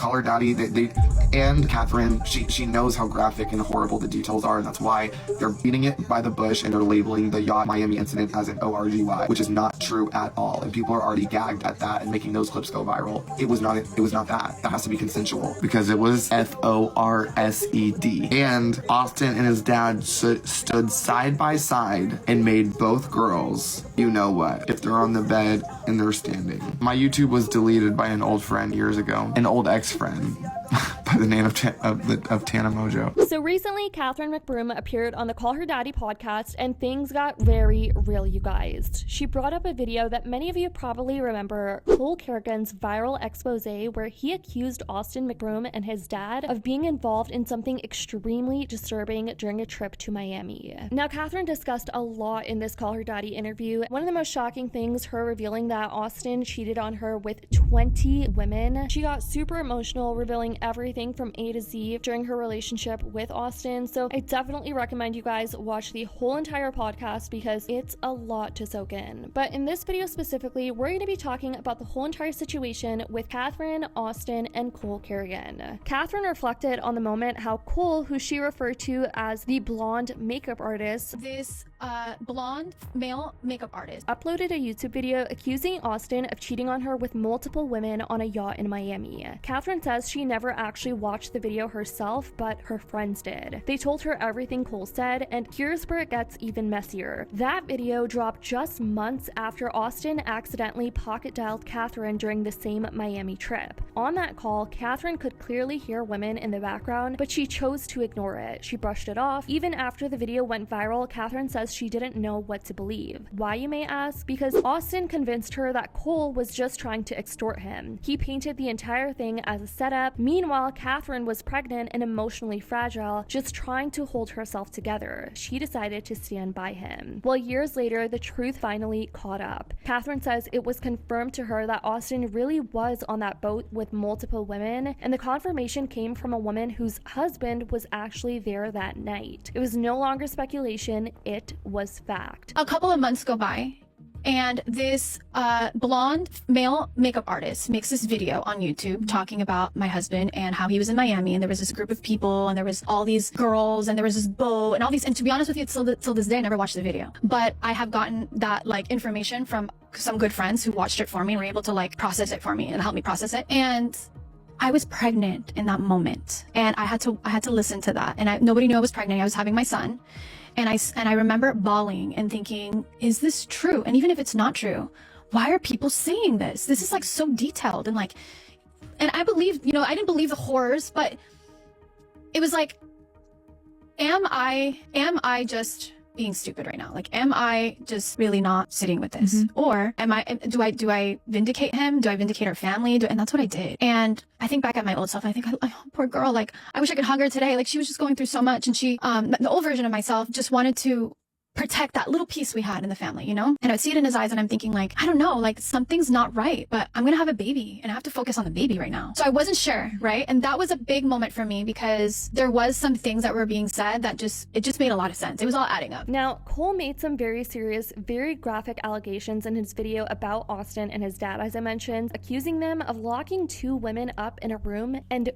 Call her daddy. And Catherine, she knows how graphic and horrible the details are, and that's why they're beating it by the bush and they're labeling the yacht Miami incident as an ORGY, which is not true at all. And people are already gagged at that and making those clips go viral. It was not that. That has to be consensual because it was FORSED. And Austin and his dad stood side by side and made both girls, you know what, if they're on the bed and they're standing. My YouTube was deleted by an old friend years ago, an old ex-friend by the name of Tana Mongeau. So recently, Catherine McBroom appeared on the Call Her Daddy podcast, and things got very real, you guys. She brought up a video that many of you probably remember, Cole Carrigan's viral expose where he accused Austin McBroom and his dad of being involved in something extremely disturbing during a trip to Miami. Now, Catherine discussed a lot in this Call Her Daddy interview. One of the most shocking things, her revealing that Austin cheated on her with 20 women. She got super emotional, revealing everything from A to Z during her relationship with Austin. So I definitely recommend you guys watch the whole entire podcast because it's a lot to soak in. But in this video specifically, we're going to be talking about the whole entire situation with Catherine, Austin, and Cole Carrigan. Catherine reflected on the moment how Cole, who she referred to as the blonde makeup artist, this blonde male makeup artist, uploaded a YouTube video accusing Austin of cheating on her with multiple women on a yacht in Miami. Catherine says she never actually watched the video herself, but her friends did. They told her everything Cole said, and here's where it gets even messier. That video dropped just months after Austin accidentally pocket dialed Catherine during the same Miami trip. On that call, Catherine could clearly hear women in the background, but she chose to ignore it. She brushed it off. Even after the video went viral, Catherine says she didn't know what to believe. Why, you may ask? Because Austin convinced her that Cole was just trying to extort him. He painted the entire thing as a setup. Meanwhile, Catherine was pregnant and emotionally fragile, just trying to hold herself together. She decided to stand by him. Well, years later, the truth finally caught up. Catherine says it was confirmed to her that Austin really was on that boat with multiple women, and the confirmation came from a woman whose husband was actually there that night. It was no longer speculation, it was fact. A couple of months go by, and this blonde male makeup artist makes this video on YouTube talking about my husband and how he was in Miami, and there was this group of people, and there was all these girls, and there was this boat, and all these, and to be honest with you, till this day, I never watched the video. But I have gotten that like information from some good friends who watched it for me and were able to like process it for me and help me process it. And I was pregnant in that moment, and I had to listen to that, and nobody knew I was pregnant. I was having my son. And I remember bawling and thinking, is this true? And even if it's not true, why are people saying this? This is like so detailed and like, and I believe, you know, I didn't believe the horrors, but it was like, am I just being stupid right now? Like, am I just really not sitting with this? Or do I vindicate him? Do I vindicate our family? And that's what I did. And I think back at my old self, I think, poor girl, like, I wish I could hug her today. Like, she was just going through so much, and she, the old version of myself just wanted to protect that little piece we had in the family, you know? And I would see it in his eyes, and I'm thinking like, I don't know, like something's not right, but I'm gonna have a baby and I have to focus on the baby right now. So I wasn't sure, right? And that was a big moment for me because there was some things that were being said that it just made a lot of sense. It was all adding up. Now, Cole made some very serious, very graphic allegations in his video about Austin and his dad, as I mentioned, accusing them of locking 2 women up in a room and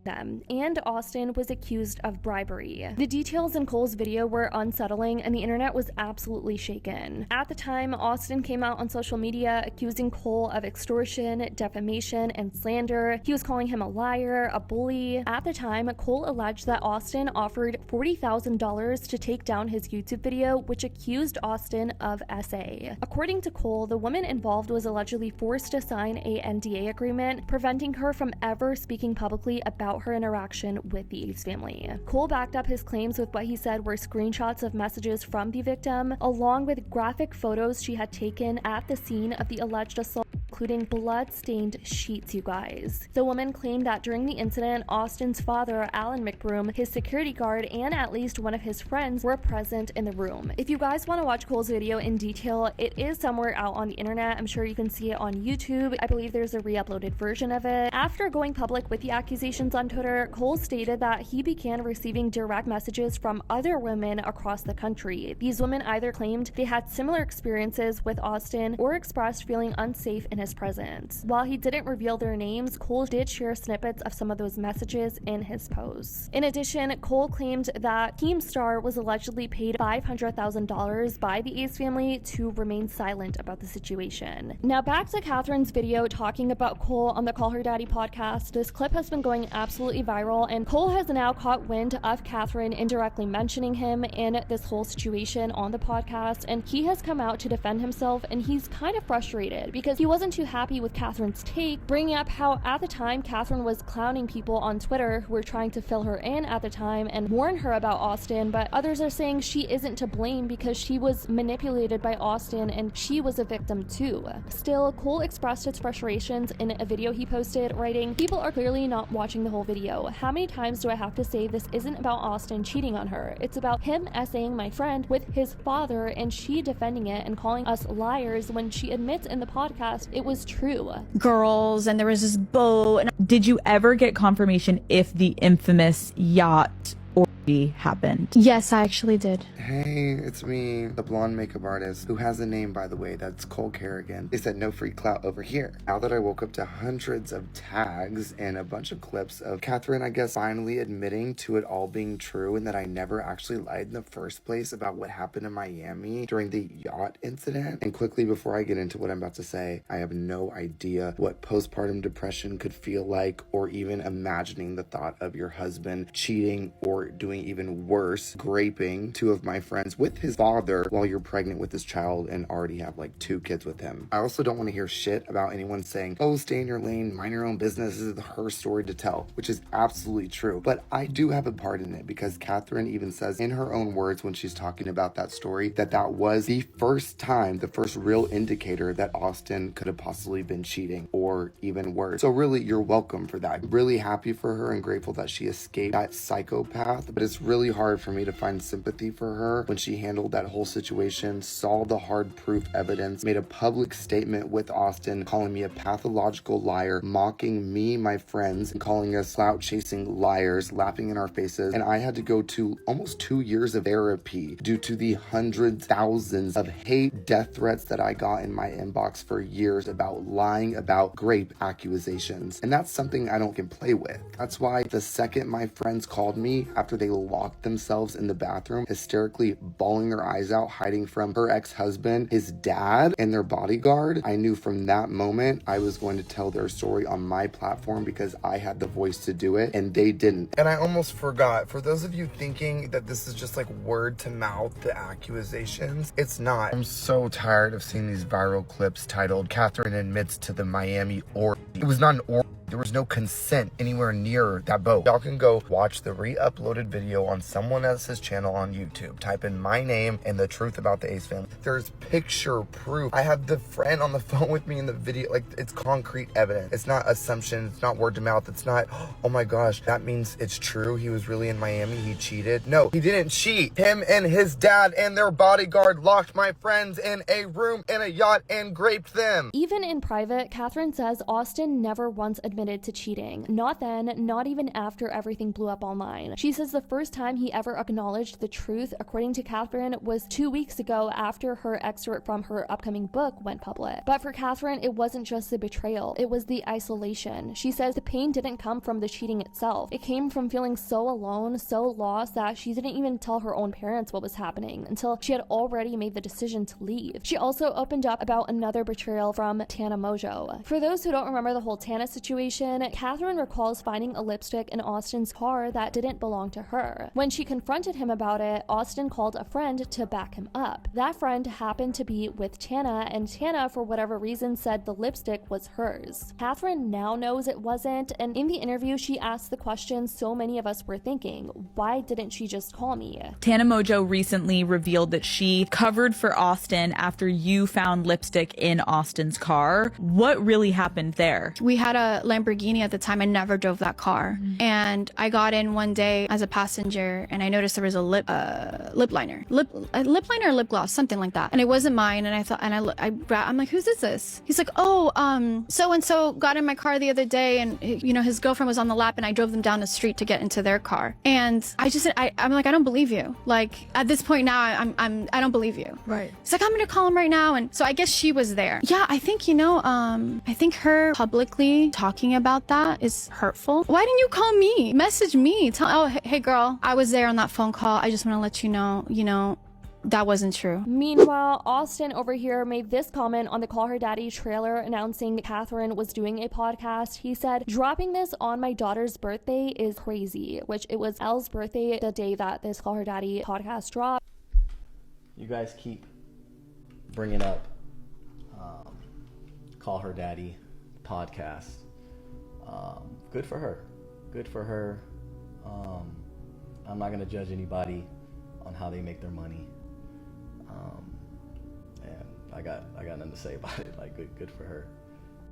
them, and Austin was accused of bribery. The details in Cole's video were unsettling, and the internet was absolutely shaken. At the time, Austin came out on social media accusing Cole of extortion, defamation, and slander. He was calling him a liar, a bully. At the time, Cole alleged that Austin offered $40,000 to take down his YouTube video, which accused Austin of SA. According to Cole, the woman involved was allegedly forced to sign a NDA agreement, preventing her from ever speaking publicly about her interaction with the Ace family. Cole backed up his claims with what he said were screenshots of messages from the victim, along with graphic photos she had taken at the scene of the alleged assault, including blood-stained sheets, you guys. The woman claimed that during the incident, Austin's father, Alan McBroom, his security guard, and at least one of his friends were present in the room. If you guys want to watch Cole's video in detail, it is somewhere out on the internet. I'm sure you can see it on YouTube. I believe there's a re-uploaded version of it. After going public with the accusations on Twitter, Cole stated that he began receiving direct messages from other women across the country. These women either claimed they had similar experiences with Austin or expressed feeling unsafe in his his presence. While he didn't reveal their names, Cole did share snippets of some of those messages in his posts. In addition, Cole claimed that Keemstar was allegedly paid $500,000 by the Ace family to remain silent about the situation. Now back to Catherine's video talking about Cole on the Call Her Daddy podcast. This clip has been going absolutely viral, and Cole has now caught wind of Catherine indirectly mentioning him in this whole situation on the podcast, and he has come out to defend himself, and he's kind of frustrated because he wasn't too happy with Catherine's take, bringing up how at the time Catherine was clowning people on Twitter who were trying to fill her in at the time and warn her about Austin, but others are saying she isn't to blame because she was manipulated by Austin and she was a victim too. Still, Cole expressed his frustrations in a video he posted, writing, "People are clearly not watching the whole video. How many times do I have to say this isn't about Austin cheating on her? It's about him essaying my friend with his father and she defending it and calling us liars when she admits in the podcast it was true." Girls, and there was this boat, and Did you ever get confirmation if the infamous yacht orgy happened? yes, I actually did. Hey, it's me, the blonde makeup artist, who has a name, by the way. That's Cole Carrigan. They said no free clout over here. Now that I woke up to hundreds of tags and a bunch of clips of Catherine, I guess, finally admitting to it all being true and that I never actually lied in the first place about what happened in Miami during the yacht incident. And quickly, before I get into what I'm about to say, I have no idea what postpartum depression could feel like, or even imagining the thought of your husband cheating or doing even worse, graping two of my friends with his father while you're pregnant with this child and already have like 2 kids with him. I also don't want to hear shit about anyone saying, oh, stay in your lane, mind your own business, this is her story to tell, which is absolutely true. But I do have a part in it because Catherine even says in her own words when she's talking about that story that that was the first time, the first real indicator that Austin could have possibly been cheating or even worse. So really, you're welcome for that. I'm really happy for her and grateful that she escaped that psychopath, but it's really hard for me to find sympathy for her when she handled that whole situation, saw the hard proof evidence, made a public statement with Austin, calling me a pathological liar, mocking me, my friends, and calling us clout chasing liars, laughing in our faces. And I had to go to almost 2 years of therapy due to the hundreds, thousands of hate, death threats that I got in my inbox for years about lying about grape accusations. And that's something I don't can play with. That's why the second my friends called me after they locked themselves in the bathroom, hysterically bawling their eyes out, hiding from her ex-husband, his dad, and their bodyguard, I knew from that moment I was going to tell their story on my platform because I had the voice to do it and they didn't. And I almost forgot, for those of you thinking that this is just like word to mouth, the accusations, it's not. I'm so tired of seeing these viral clips titled Catherine admits to the Miami orgy. It was not an orgy. There was no consent anywhere near that boat. Y'all can go watch the re-uploaded video on someone else's channel on YouTube. Type in my name and the truth about the Ace family. There's picture proof. I have the friend on the phone with me in the video. Like, it's concrete evidence. It's not assumption. It's not word to mouth. It's not, oh my gosh, that means it's true. He was really in Miami. He cheated. No, he didn't cheat. Him and his dad and their bodyguard locked my friends in a room in a yacht and graped them. Even in private, Catherine says Austin never once admitted to cheating. Not then, not even after everything blew up online. She says the first time he ever acknowledged the truth, according to Catherine, was 2 weeks ago after her excerpt from her upcoming book went public. But for Catherine, it wasn't just the betrayal, it was the isolation. She says the pain didn't come from the cheating itself. It came from feeling so alone, so lost that she didn't even tell her own parents what was happening until she had already made the decision to leave. She also opened up about another betrayal from Tana Mongeau. For those who don't remember the whole Tana situation, Catherine recalls finding a lipstick in Austin's car that didn't belong to her. When she confronted him about it, Austin called a friend to back him up. That friend happened to be with Tana, and Tana, for whatever reason, said the lipstick was hers. Catherine now knows it wasn't, and in the interview, she asked the question so many of us were thinking, why didn't she just call me? Tana Mongeau recently revealed that she covered for Austin after you found lipstick in Austin's car. What really happened there? We had a Lamborghini at the time. I never drove that car. And I got in one day as a passenger, and I noticed there was a lip liner or lip gloss, something like that. And it wasn't mine. And I thought, and I'm like, whose is this? He's like, oh, so and so got in my car the other day, and you know, his girlfriend was on the lap, and I drove them down the street to get into their car. And I'm like, I don't believe you. Like, at this point now, I don't believe you. Right. He's like, I'm gonna call him right now. And so I guess she was there. Yeah, I think, you know, I think her publicly talking about that is hurtful. Why didn't you call me? Message me. Tell, oh, hey girl, I was there on that phone call. I just want to let you know, that wasn't true. Meanwhile, Austin over here made this comment on the Call Her Daddy trailer announcing Catherine was doing a podcast. He said, dropping this on my daughter's birthday is crazy, which it was Elle's birthday the day that this Call Her Daddy podcast dropped. You guys keep bringing up Call Her Daddy podcast. Good for her. Good for her. I'm not going to judge anybody on how they make their money. And I got nothing to say about it. Like, good for her.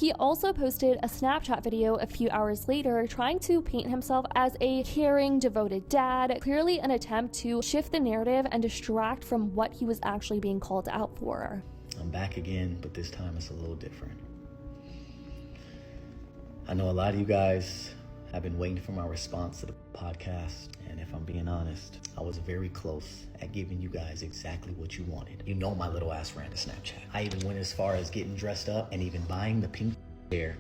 He also posted a Snapchat video a few hours later trying to paint himself as a caring, devoted dad, clearly an attempt to shift the narrative and distract from what he was actually being called out for. I'm back again, but this time it's a little different. I know a lot of you guys have been waiting for my response to the podcast, and if I'm being honest, I was very close at giving you guys exactly what you wanted. You know my little ass ran to Snapchat. I even went as far as getting dressed up and even buying the pink hair.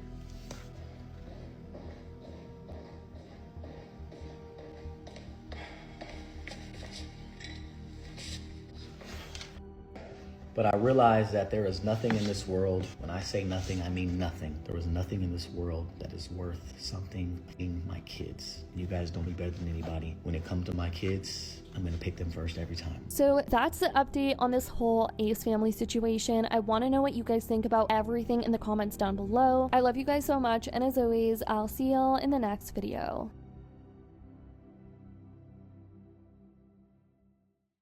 But I realized that there is nothing in this world. When I say nothing, I mean nothing. There is nothing in this world that is worth something in my kids. You guys don't be better than anybody. When it comes to my kids, I'm gonna pick them first every time. So that's the update on this whole Ace family situation. I want to know what you guys think about everything in the comments down below. I love you guys so much, and as always, I'll see y'all in the next video.